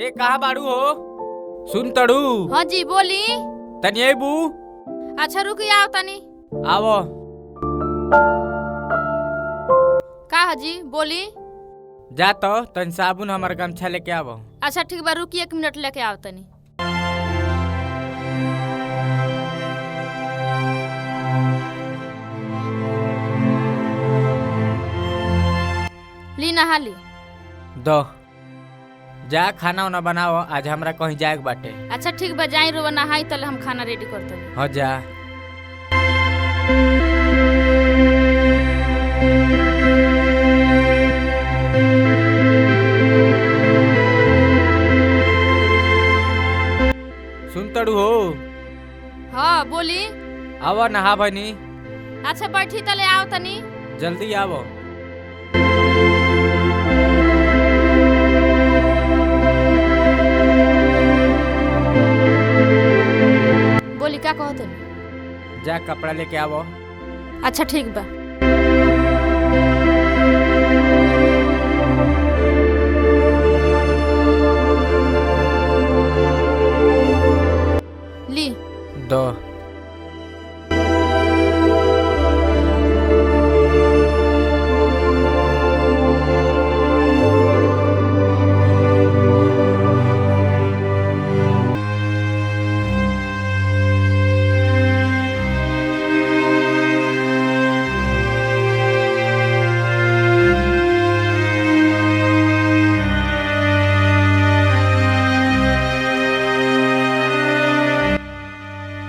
अरे कहाँ बाड़ू हो? सुन तड़ू। हाँ जी बोली। तनी अबू। अच्छा रुकी आओ तनी। आवो। का जी बोली। जा तो तन साबुन हमार गमछा लेके आवो। अच्छा ठीक बा रुकी 1 मिनट लेके आओ तनी। ली नहा ली। दो जा खाना उना बनाओ, आज हमरा कहीं जाए के बाटे। अच्छा ठीक बा जाई रो नहाई तले हम खाना रेडी करते। हाँ जा। सुन तड़ू हो। हाँ बोली। आवो नहा बनी। अच्छा बैठी तले आओ तनी। जल्दी आवो। बोली का कहो तनी। जा कपड़ा लेके आवो। अच्छा ठीक बा। ली दो।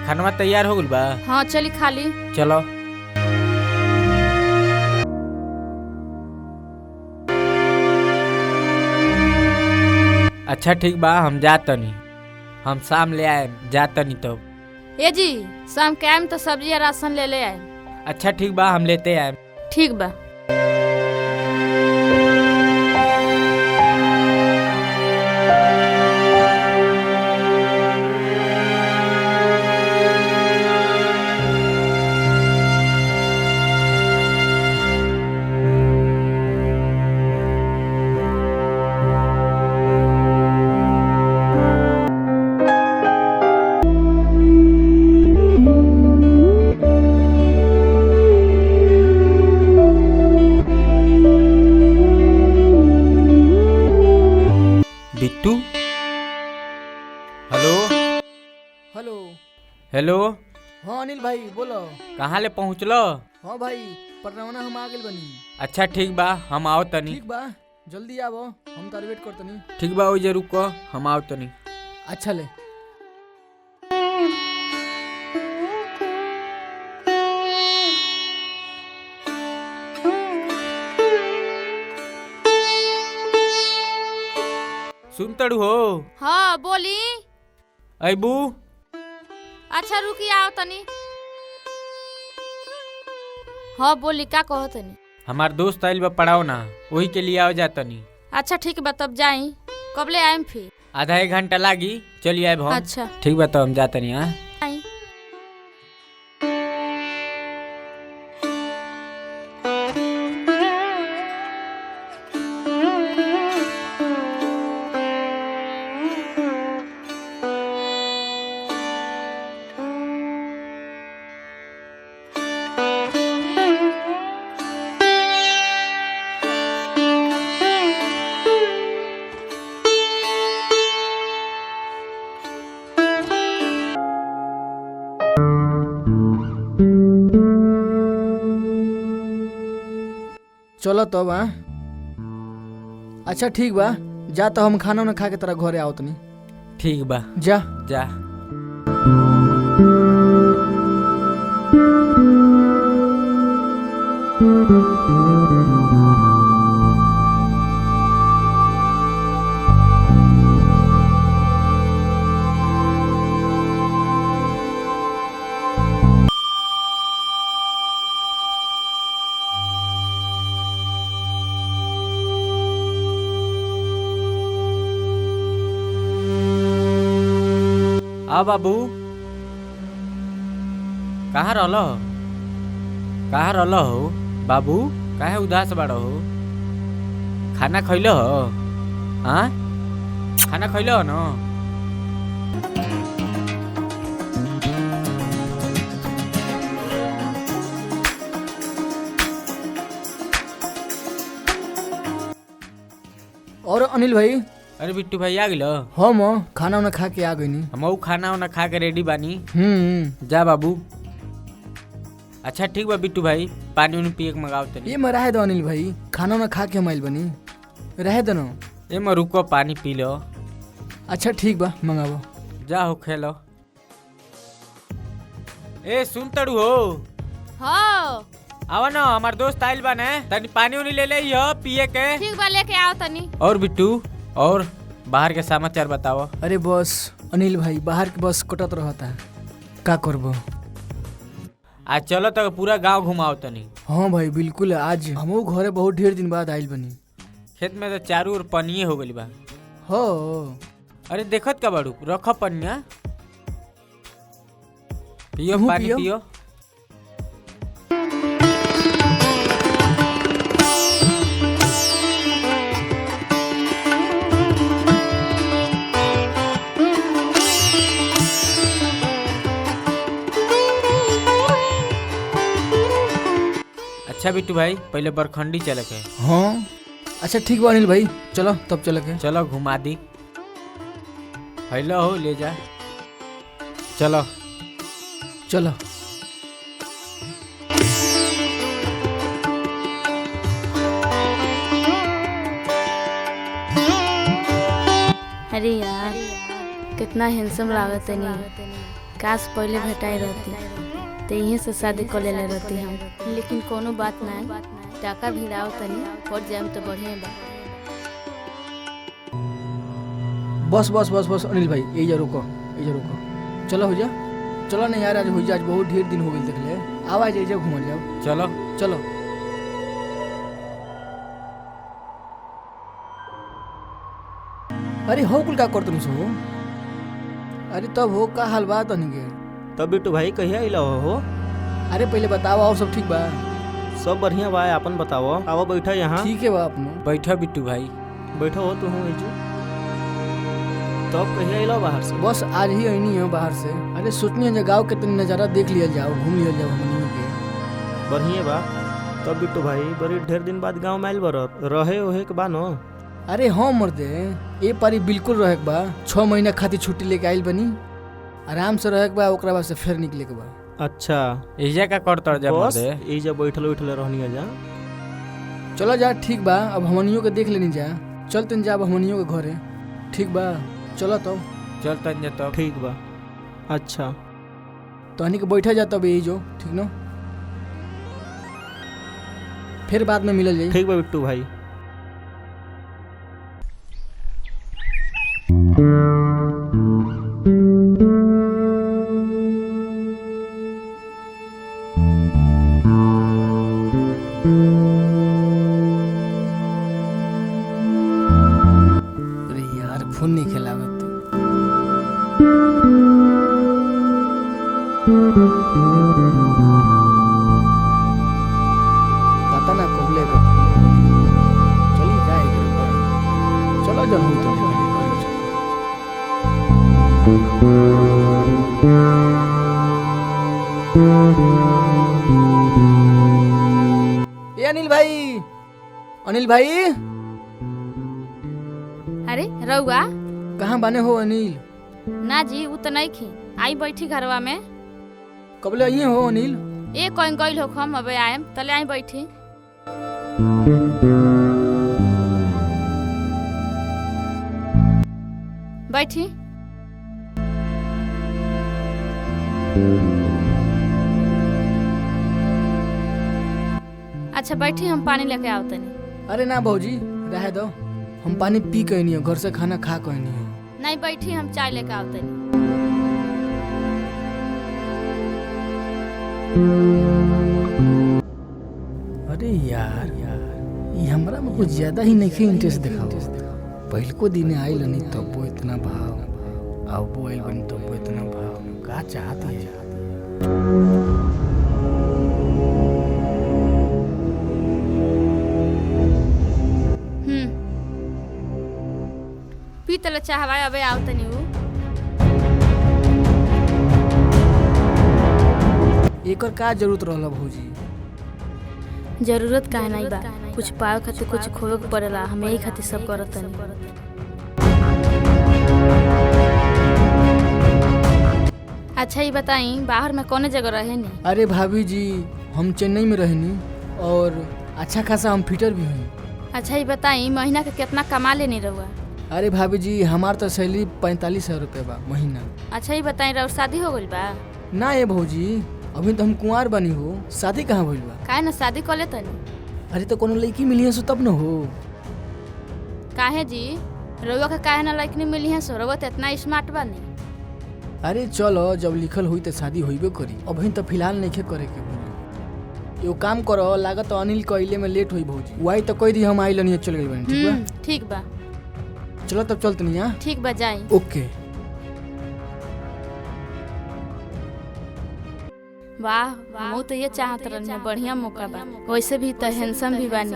खाना तैयार हो गइल बा? हाँ चली खा ली। चलो। अच्छा ठीक बा हम जातनी, हम शाम ले आए जातनी तो। ए जी शाम के आए तो सब्जी और राशन ले ले आए। अच्छा ठीक बा हम लेते आए। ठीक बा। बिट्टू। हेलो। हेलो। हेलो। हाँ अनिल भाई बोलो। कहाँ ले पहुँचलो? हाँ भाई परनवना हम आ गए बनी। अच्छा ठीक बा हम आओ तनी। ठीक बा जल्दी आवो, हम तार वेट करतनी। ठीक बा ओइ जरूर को हम आओ तनी। अच्छा ले। सुन तड़ू हो। हाँ बोली। अबू। अच्छा रुकी आओ तनी। हाँ बोली का कहो तनी। हमार दोस्त आइल बा पढ़ाओ ना, वही के लिए आओ जा तनी। अच्छा ठीक बा तब जाई। कब ले आएम फिर? आधा 1 घंटा लागी, चलिए आए हम। अच्छा ठीक बा तो हम जातनी। हाँ आई। चलो तब। हाँ अच्छा ठीक बा जा तो हम खाना उना खा के तेरा घरे आओ तनी। ठीक बा जा जा। आ बाबू कहाँ रहलो? कहाँ रहलो हो बाबू? काहे उदास बाड़ो हो? खाना खइलो हो? हाँ खाना खैलो हो न? और अनिल भाई? अरे बिट्टू भाई आ गिलो? हम खाना उना खा के आ गई नी। हम खाना उना खा के रेडी बानी। जा बाबू। अच्छा ठीक बा बिट्टू भाई, पानी उनी पिए के मंगाओ तनी। ये में रहे दो अनिल भाई, खाना उना खा के हम आइल बनी, रहे दो न। ए में रुको, पानी पी लो। अच्छा ठीक बा, मंगाबो। जा हो खेलो। ए सुन तड़ू हो? हो आवा ना, हमार दोस्त आइल बा ने, तनी पानी उनी ले ले यो पिए के। ठीक बा, लेके आओ तनी। और बिट्टू, और बाहर के समाचार बताओ। अरे बस अनिल भाई, बाहर के बस कटत रहता, का करबो। आज चलो तो पूरा गांव घुमाओ तनी। हाँ भाई बिल्कुल, आज हमहू घरे बहुत ढेर दिन बाद आइल बनी। खेत में तो चारों ओर पनिये हो गइल बा। हो अरे देखत का बाड़ू, रख पनिया, पियो तुहू पानी पियो। पियो। अच्छा बिट्टू भाई, पहले बरखंडी चले के। हाँ अच्छा ठीक बा अनिल भाई, चलो तब चल के। चलो घुमा दी। हेलो हो, ले जा। चलो चलो। अरे यार, कितना हैंडसम लागत नहीं। काश पहले भेटाई रहती तो यहीं से शादी कर ले रहती हम। लेकिन कोनो बात ना, टाका भिड़ाओ तनी, पड़ जाए तो बढ़िया बा। बस बस बस बस अनिल भाई, ये जा रुको, ये जा रुको। चलो हो जा, चलो नहीं यार, आज हो जा, आज बहुत ढेर दिन हो गई देख ले। आवाज जा घूम जाओ। चलो चलो। अरे हो कुल का कर तुम सो? अरे तब हो का हाल बात अनिल के? तब बिट्टू भाई कहिया अइला हो? अरे पहले बताओ, और सब ठीक बा? सब बढ़िया बा, अपन बताओ। आओ बैठा यहाँ। ठीक है बा अपनो। बैठो बिट्टू भाई। बैठो हो तू एजू। तब कहिया अइला बाहर से? बस आज ही आईनी है बाहर से। अरे सोचनी है गाँव के तनी नज़ारा देख लिया जाओ, घूम लिया जाओ हमनियों के। बढ़िया बा। तब बिट्टू भाई बड़ी ढेर दिन बाद गाँव में आइल बा, रहे ओहे के बा न? अरे हाँ मर्दे, ए पारी बिल्कुल रहे के बा। 6 महीना खातिर छुट्टी लेके आइल बनी, आराम से रहे के बा, ओकरा बाद से फिर निकले के बा। अच्छा एजा का करतर जा बस मर्दे? एजा बैठल उठल रहनी जा। चलो जा, ठीक बा, अब हमनियों के देख लेनी जा। चलते जा अब हमनियों के घरे, ठीक बा? चलो तो चल तन जा तब। ठीक बा। अच्छा तहनी के बैठा जा तब, यही जो ठीक न, फिर बाद में मिलल जाई। ठीक बा बिट्टू भाई। अरे यार फोन नहीं खेलावत। पता ना कब लेगा। चलिए क्या है करें? चलो जब हम तो ये अनिल भाई, अनिल भाई अरे रउआ कहाँ बने हो अनिल? ना जी, उ तो नहीं खी। आई बैठी घरवा में। कबले आइए हो अनिल? ए कोई गइल हो, हम अबे आएम, तले आई बैठी। बैठी। अच्छा बैठी, हम पानी लेके आओ तनी। अरे ना भौजी, रहे दो, हम पानी पी के नहीं, घर से खाना खा के नहीं। नहीं बैठी, हम चाय लेके आओ तनी। अरे यार ये हमरा में कुछ ज्यादा ही नहीं इंटरेस्ट दिखाओ। पहल को दिन आइल नहीं तब वो इतना भाव, अब वो आइल बनी तब वो इतना भाव, का चाहती है? पी तले चाहवा अबे आओ तनी उ एकर का जरूरत रहला भौजी? जरूरत काहे नहीं बा, कुछ पावे खातिर कुछ खोवे के पड़ेला, हम यही खातिर सब करत तनी। अच्छा ये बताई बाहर में कौन जगह रहे नी? अरे भाभी जी हम चेन्नई में रहनी और अच्छा खासा हम फिटर भी हई। अच्छा ये बताई महीना के कितना कमा लेनी रहुआ? अरे भाभी जी हमार तो सैलरी 45,000 रुपये बा महीना। अच्छा ये बताई रहुआ शादी हो गइल बा? ना ये भौजी अभी तो हम कुंवार बनी हो, शादी कहाँ भइल बा? काहे ना शादी कर ले तनी? अरे तो कोनो लड़की मिली है सो तब न हो। काहे जी रहुआ के काहे ना लड़की मिली है सो? रहुआ तो इतना स्मार्ट बानी। अरे चलो जब लिखल हुई तो शादी होइबे करी, अभी तो फिलहाल नहीं करे के भौजी। एगो काम करो, लागत अनिल कइले में लेट होई भौजी, वही तो कह दी हम आई लनी चल गई बनी। ठीक बा ठीक बा, चलो तब चलते नहीं। यहाँ ठीक बा जाई। ओके। वाह हम तो ये चाहत रहनी, बढ़िया मौका बा, वैसे भी तो हैंडसम भी बानी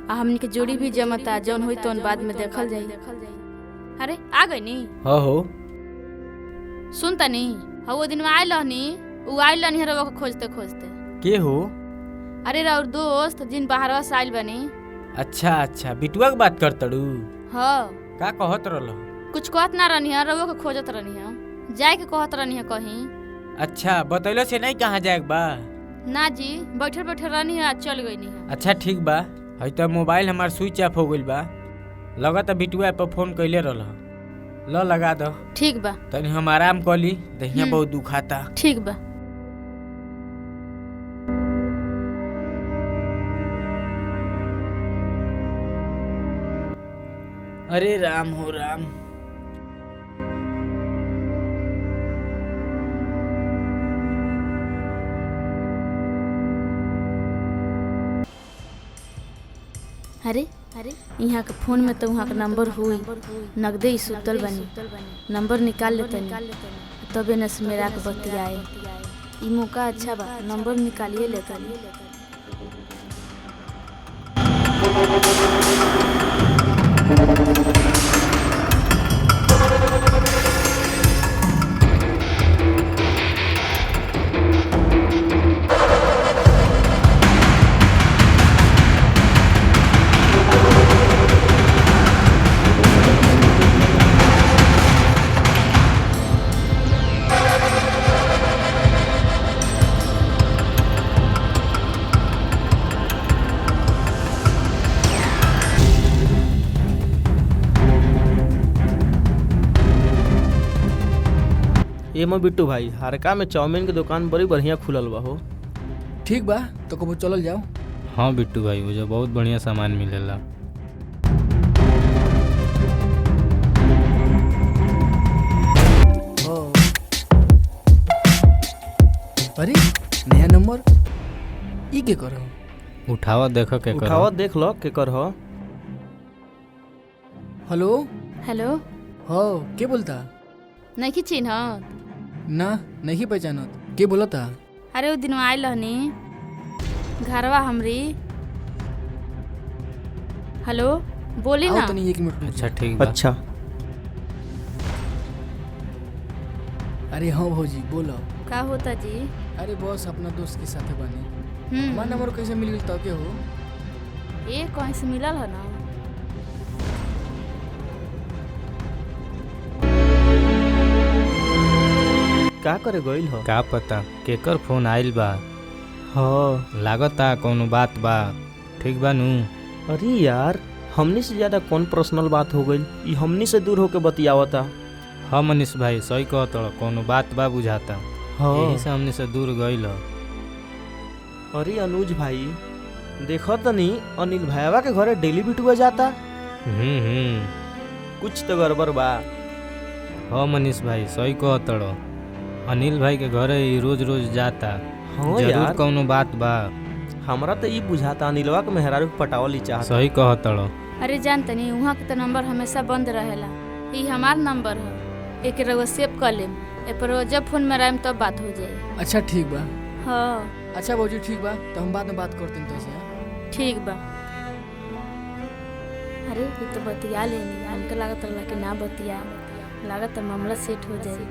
आ हमनी के जोड़ी भी जमता, जौन होई तो बाद में देखल जाई। अरे आ गई नी? हो सुन तनी वो दिन में आइल रहनी, उ आइल रहनी रवा को खोजते खोजते। के हो? अरे राउर दोस्त जिन बाहरवा से आइल बनी। अच्छा अच्छा बिटुआ के बात करतड़ू? हाँ का कहत रहलो? कुछ कहत ना रहनी है, रवा को खोजत रहनी है, जाए के कहत रहनी है कहीं। अच्छा बतैलो से नहीं कहाँ जाए बा? ना जी बैठे बैठे रहनी है, चल गई नहीं है। अच्छा ठीक बा, है तो मोबाइल हमार स्विच ऑफ हो गइल बा, लगता बिटुआ पर फोन कैले रहल, लो लगा दो। ठीक बा, तनी हम आराम कर ली, दहिया बहुत दुखाता। ठीक बा। अरे राम हो राम। अरे यहाँ के फोन में तो वहाँ का नंबर हुई, नगदे ही सुतल बनी, नंबर निकाल लेतनी तबे न से मेरा के बतियाए। ई मौका अच्छा बा, नंबर निकालिए लेतनी। एमा बिट्टू भाई हरका में चाउमीन के दुकान बड़ी बढ़िया खुलल बा हो। ठीक बा तो कबो चलल जाओ। हाँ बिट्टू भाई मुझे बहुत बढ़िया सामान मिलेला। अरे नया नंबर ई के करो? उठावा देखो के करो। उठावा देख लो केकर हो। हेलो हेलो हो के बोलता? नहीं चिन्हत? ना नहीं पहचानत, के बोलता? अरे वो दिन आइल रहनी घरवा हमरी। हेलो बोली ना। आओ तनी 1 मिनट। अच्छा ठीक बा। अच्छा अरे हाँ भौजी बोलो। का होता जी? अरे बॉस अपना दोस्त के साथ बानी। हम्म, हमारा नंबर कैसे मिल गई? तो के हो? ये कहीं से मिलल है ना? का करे गइल हो? का पता केकर फोन आइल बा। हाँ लागता कोनो बात बा। ठीक बा नू? अरे यार हमनी से ज्यादा कौन पर्सनल बात हो गई? ई हमनी से दूर होके बतियावता। हाँ मनीष भाई सही कहत कोनो बात बा बुझाता। हाँ यही से हमने से दूर गइल। अरे अनुज भाई देखो तनी अनिल भैया के घरे डेली बिटुआ जाता, कुछ तो गड़बड़ बा। हाँ मनीष भाई सही कहत अनिल भाई के घरे ही रोज रोज जाता। हाँ जरूर यार कौनो बात बा। हमरा तो ई बुझाता अनिलवा के मेहरारू के पटावल ही चाहता। सही कहत अरे जानतनी वहाँ के तो नंबर हमेशा बंद रहेला, ये हमार नंबर है, एक रउआ सेव कर लेम, ए पर जब फोन में रहम तब बात हो जाए। अच्छा ठीक बा। हाँ अच्छा भौजी ठीक बा, तो हम बाद में बात करते हैं तो से। ठीक बा। अरे ये तो बतिया लेनी, हमके लागत रहा कि ना बतिया, लागत मामला सेट हो जाए।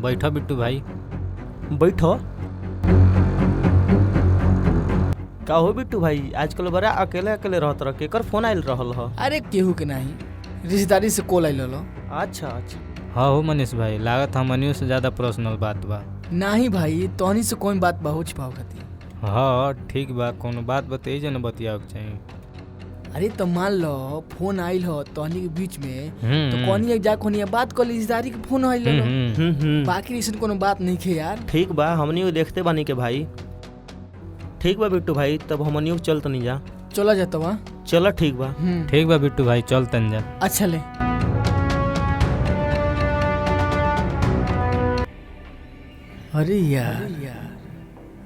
बैठो बिट्टू भाई। बैठो। का हो बिट्टू भाई, आजकल बड़ा अकेले अकेले रहत रह, केकर फोन आइल रहल ह? अरे केहू के नहीं, रिश्तेदारी से कॉल आइल लो। अच्छा अच्छा। हाँ हो मनीष भाई, लागत हमनियों से ज्यादा पर्सनल बात बा। नहीं भाई, तोहनी से कोई बात बहुत छिपाव खाती। हाँ ठीक बा, कोनो बात बताइए जे न बतियाओ के चाहिए। अरे तो मान लो फोन आइल हो तोहनी के बीच में, तो कोनी जा कोनी बात कर ली, रिश्तेदारी के फोन आइल लो। बाकी ऐसा कोनो बात नहीं खे यार। ठीक बा, हमनी देखते बानी के भाई। ठीक बा बिट्टू भाई, तब हमनियों चल तनी जा। चला जाता वहाँ। चलो ठीक बा। ठीक बा बिट्टू भाई, चल तन जा। अच्छा ले। अरे यार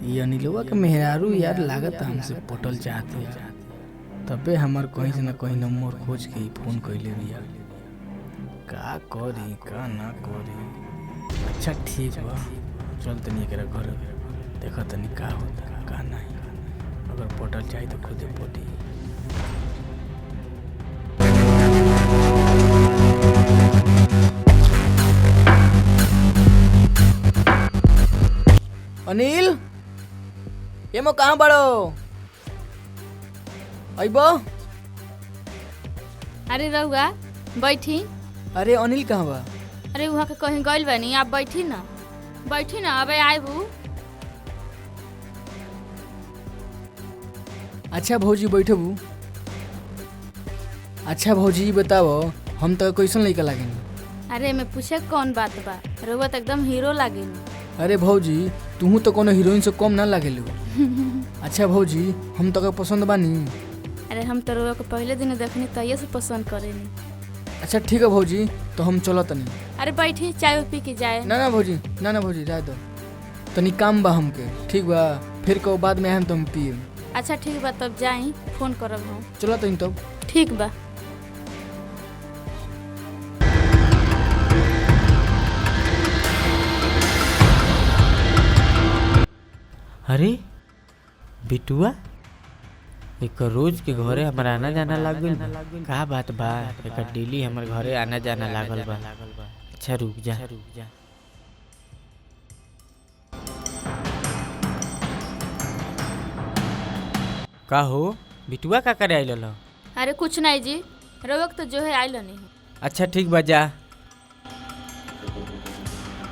ये अनिलवा के मेहरारू यार लागत हमसे पटल चाहती है, तबे हमार कहीं से ना कहीं नंबर खोज के ही फोन कैले भैया। का करी का ना करी। अच्छा ठीक बा, चल तनी एकरा घर देखा तनी का होता का नहीं, अगर पटल चाहिए तो खुदे पटी। अनिल ये मो कहाँ बड़ो अइबो? अरे रहुआ बैठी। अरे अनिल कहाँ बा? अरे वहाँ के कहीं गइल बानी, आप बैठी ना, बैठी ना, अबे आबू। अच्छा भौजी बैठबू। अच्छा भौजी बताओ, हम तो कैसन लड़का लागेनी? अरे मैं पूछे कौन बात बा, रहुआ तो एकदम हीरो लागेनी। अरे भौजी तू तो कोनो हीरोइन से कम ना लागेलू। अच्छा भौजी हम तो पसंद बानी। अरे हम तो रहुआ को पहले दिन देखनी तैये से पसंद करेनी। अच्छा ठीक है भौजी, तो हम चलो तनी। अरे बैठी, चाय पी के जाए। ना भौजी, ना भौजी रह दो, तनी काम बा हमके। ठीक बा, फिर को बाद में हम तुम पिए। अच्छा ठीक बा, तब जाई, फोन करब हम। चलो तनी तब। ठीक बा। अरे बिटुआ, एक रोज के घरे हमारा आना जाना लाग गइल बा। का बात बा? एक डेली हमारे घरे आना जाना लागल बा। अच्छा रुक जा। का हो बिटुआ, का करे आइल हो? अरे कुछ नहीं जी, रहुआ तो जो है आइल नहीं। अच्छा ठीक बा, जा।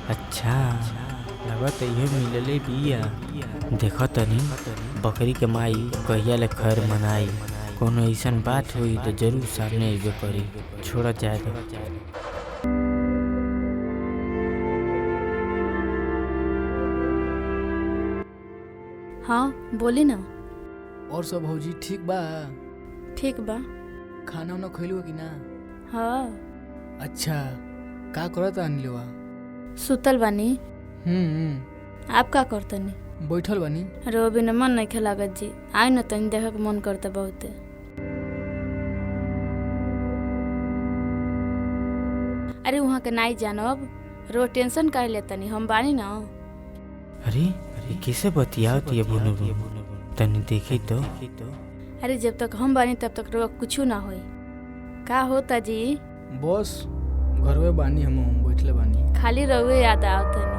अच्छा लगत ये मिलले बिया। देखो तनी बकरी के माई कहिया ले खैर मनाई, कोनो ऐसन बात हुई तो जरूर सामने अइबे करी। छोड़ जाए तो। हाँ बोली ना। और सब भौजी ठीक बा? ठीक बा। खाना उना खइलू कि ना? हाँ। अच्छा का करत अनिलवा? सुतल बानी। आप का करतनी? बैठल बानी। अरे वो बिना मन नहीं लागत जी, आई न तनी देखे के मन करता बहुते। अरे वहाँ के नाई जानब, रो टेंशन काहे लेतनी, हम बानी ना। अरे कैसे बतियाओ तो ये बुनु तनी देखी तो। अरे जब तक हम बानी तब तक रो कुछ ना होई। का होता जी? बस घरवे बानी, हम बैठले बानी। खाली रहुए याद आवतनी।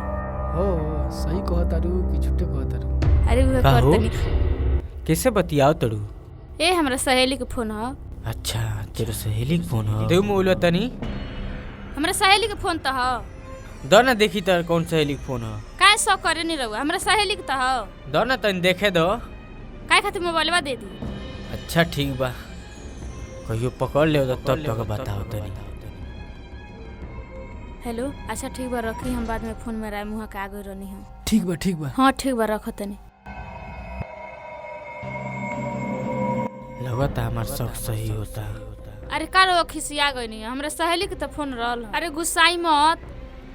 हो सही कहतारू कि झूठे कहतारू? अरे वो करतनी। कैसे बतियाओ तड़ू? ए हमरा सहेली के फोन ह। अच्छा तेरे सहेली के फोन ह? दे मोबाइल तनी। हमरा सहेली के फोन त ह। दो ना देखी तो कौन सहेली के फोन ह? काहे शौक करे नहीं रहुआ, हमरा सहेली के त ह। दो ना तनी देखे दो। काहे खातिर मोबाइलवा दे दी? अच्छा ठीक बा, कहियो पकड़ ले तब तक बताओ तनी। हेलो, अच्छा ठीक बा, रखी, हम बाद में फोन में राय मुहा के आगे रहनी हम। ठीक बा ठीक बा। हाँ ठीक बा, रखो तनी। लगता हमार सब सही होता। अरे का रो खिसिया गई नहीं, हमरा सहेली के तो फोन रहल। अरे गुस्साई मत,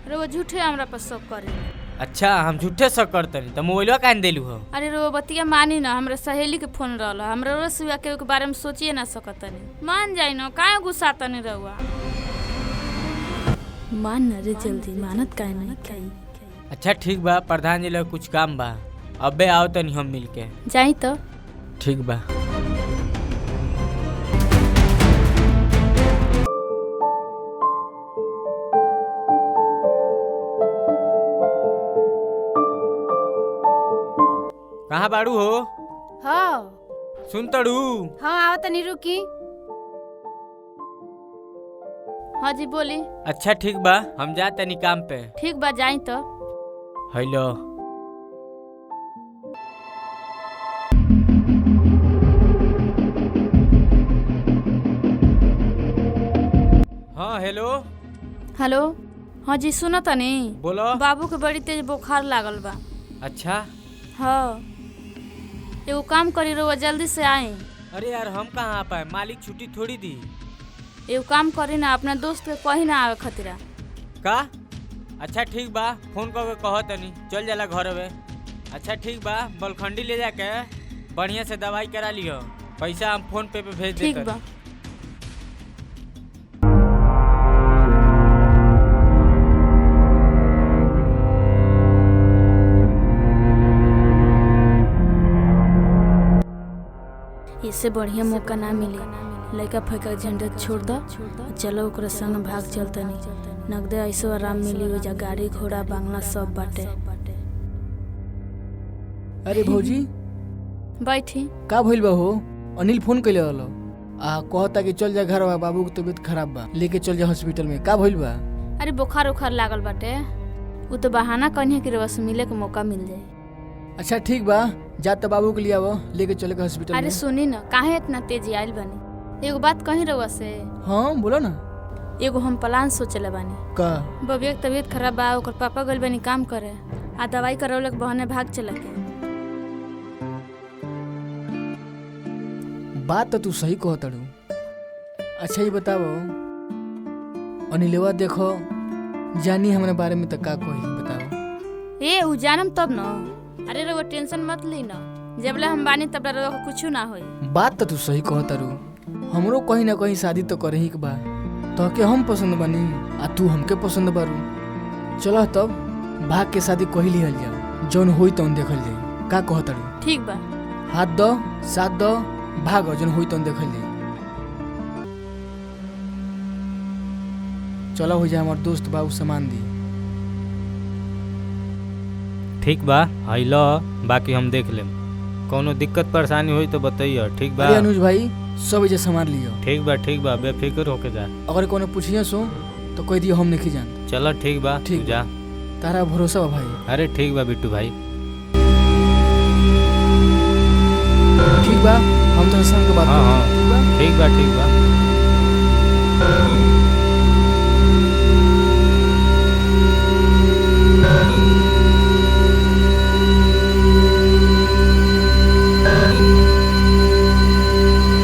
रो झूठे हमरा पर शक करे। अच्छा हम झूठे शक करतनी त मोबाइलवा काहे देलू हो? अरे रो बतिया मानी ना, हमरा सहेली के फोन रहल, हमरा रो सिवा के बारे में सोचिए ना सकतनी। मान जाई ना, काहे गुस्सा तनी रहुआ? मान ना रे जल्दी, मानत काहे नहीं कही। अच्छा ठीक बा, प्रधान जी लोग कुछ काम बा, अबे आओ तनी हम मिलके। जाई तो। ठीक बा। बाड़ू हो? हाँ सुन तड़ू? हाँ आओ तनी रुकी। हाँ जी बोली। अच्छा ठीक बा, हम जा तनी काम पे। ठीक बा जाई तो। हेलो। हाँ हेलो। हेलो। हाँ जी सुनो तनी। बोलो। बाबू के बड़ी तेज बुखार लागल बा। अच्छा। हाँ एगो काम करी रहुआ जल्दी से आई। अरे यार हम कहाँ आ पाए, मालिक छुट्टी थोड़ी दी। एगो काम करी ना, अपना दोस्त के कहीं ना आवे खतरा। का? अच्छा ठीक बा, फोन करके कह तनी चल जाला घर में। अच्छा ठीक बा, बलखंडी ले जाके बढ़िया से दवाई करा लियो, पैसा हम फोन पे भेज देते। ठीक बा। इससे बढ़िया मौका ना मिली। लड़का फैका झंडा छोड़ दो, चलो ओकरा संग भाग चलतनी। नगदे ऐसो आराम मिली, हो जा गाड़ी घोड़ा बांग्ला सब बाटे। अरे भौजी बैठी। का भइल बा हो? अनिल फोन कैले रहलो आ कहता कि चल जा घर बा, बाबू की तबीयत खराब बा, लेके चल जा हॉस्पिटल में। का भइल बा? अरे बुखार उखार लागल बाटे, वो तो बहाना कहीं कि रवा से मिले के मौका मिल जाए। अच्छा ठीक बा, जा त बाबू के लिए आवो, लेके चले के हॉस्पिटल अरे में। सुनी ना, काहे इतना तेजी आइल बानी? एगो बात कहीं रवा से। हाँ बोलो ना। एगो हम प्लान सोचले बानी। का? बबिया के तबीयत खराब बा, ओकर पापा गइल बानी काम करे, आ दवाई करौले के बहाने भाग चला के। बात तो तू सही कह तड़ू। अच्छा ये बताओ, अनिलवा देखो जानी हमारे बारे में तो का कही बताओ। ए उ जानम तब न। अरे रवा टेंशन मत ली ना, जबले हम बानी तबले रवा को कुछ ना होई। बात तो तू सही कह तड़ू। हमरो कहीं ना कहीं शादी तो करे ही के बा, तो के हम पसंद बनी आ तू हमके पसंद बारू। चलो तब भाग के शादी कही लिहल जाओ, जौन होई तौन देखल जाई। का कह तड़ू? ठीक बा। हाथ दो, साथ दो, भागो, जौन होई तौन देखल जाई। चलो हो जाए, हमार दोस्त बाबू सामान दी। ठीक बा, आइलो, बाकी हम देख लेम। कोनो दिक्कत परेशानी हुई तो बताइए। ठीक बा? अरे अनुज भाई सब जे सामान लियो। ठीक बा, बेफिक्र होके जा। अगर कोनो पूछिए सो तो कह दियो हम नहीं जान। चलो ठीक बा, ठीक तू जा। तारा भरोसा बा भाई। अरे ठीक बा बिट्टू भाई। ठीक बा, हम तो संग के बात हाँ, करें। हाँ। ठीक बा। ठीक बा।